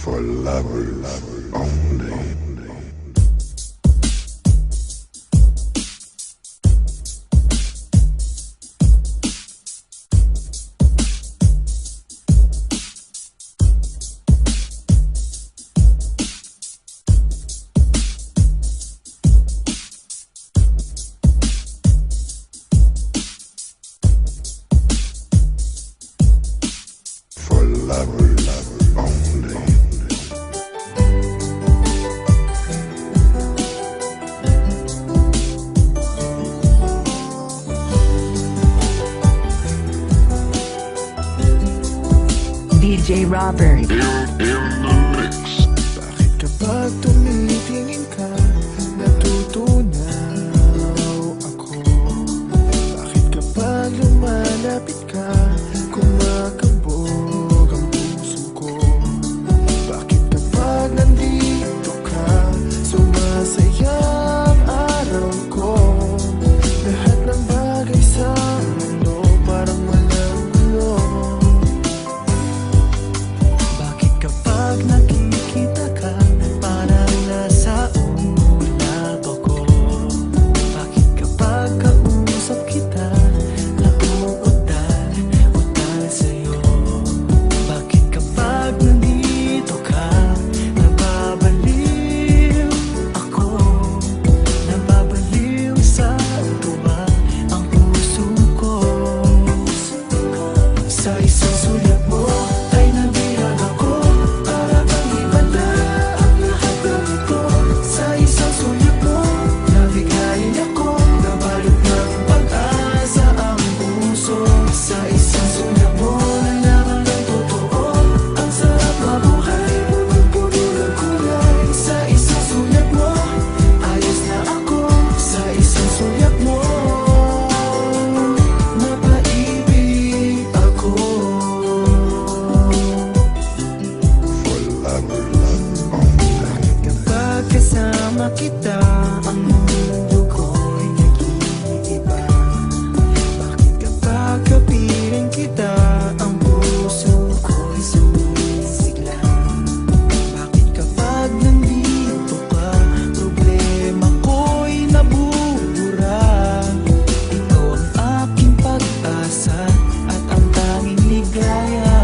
for lovers only. For lovers only. DJ Robert. Bakit kapag tumitingin ka, natutunaw ako? Bakit kapag lumalapit ka, kumakabog ang puso ko? Bakit kapag nandito ka, sumasaya ang araw ko? Lahat ng bagay sa mundo parang walang gulo. Bakit kapag nakikita ka, parang nasa ulap ako? Bakit kapag kausap kita, nauutal sa'yo? Bakit kapag nandito ka, nababaliw ako? Nababaliw sa tuwa ang puso ko. Sa isang sulat mo ay nabihag ako, para bang himala ang lahat ng ito. Sa isang sulat mo, nabigayin ako, nabalot ng pag-asa ang puso. Sa isang sulat mo, nalaman ng totoo, ang sarap mabuhay, punong-puno ng kulay. Sa isang sulat mo, ayos na ako. Sa isang sulat mo, napaibig ako. For lovers only. Kapag kasama kita, ang mundo ko'y nag-iiba. Bakit kapag kapiling kita, ang puso ko'y sumisigla? Bakit kapag nandito ka, problema ko'y nabubura? Ikaw ang aking pag-asa at ang tanging ligaya.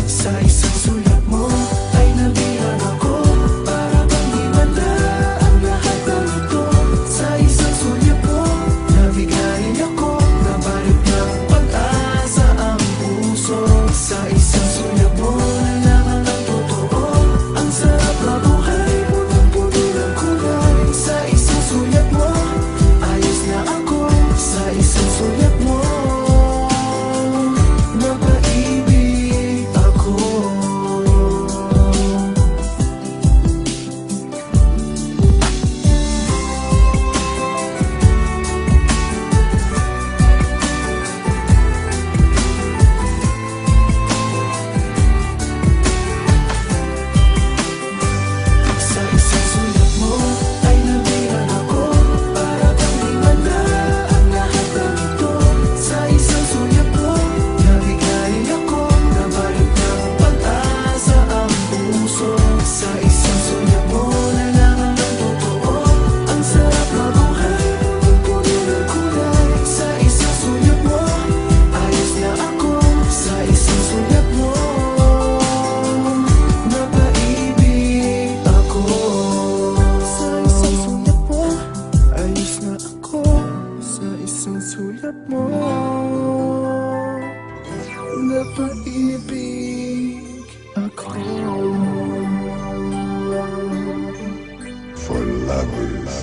Sa isang sulat mo ay nabihan ako, para bang himala ang lahat ng ito. Sa isang sulat mo, nabigayin ako, nabalot ng pag-asa ang puso. Sa isang sulat mo, nalaman ng totoo, ang sarap mabuhay, punong-puno ng kulay. Sa isang sulat mo, ayos na ako. Sa isang sulat mo, napaibig ako. Sa isang sulat mo ay nabihan ako, para bang himala ang lahat ng ito. Sa isang sulat mo, nabigayin ako, nabalot ng pag-asa ang puso. Sa isang sulat mo, nalaman ng totoo, ang sarap mabuhay, punong-puno ng kulay. Sa isang sulat mo, ayos na ako. Sa isang sulat mo, napaibig ako. Sa isang sulat mo, ayos na ako. Sa isang sulat mo, napaibig ako. For lovers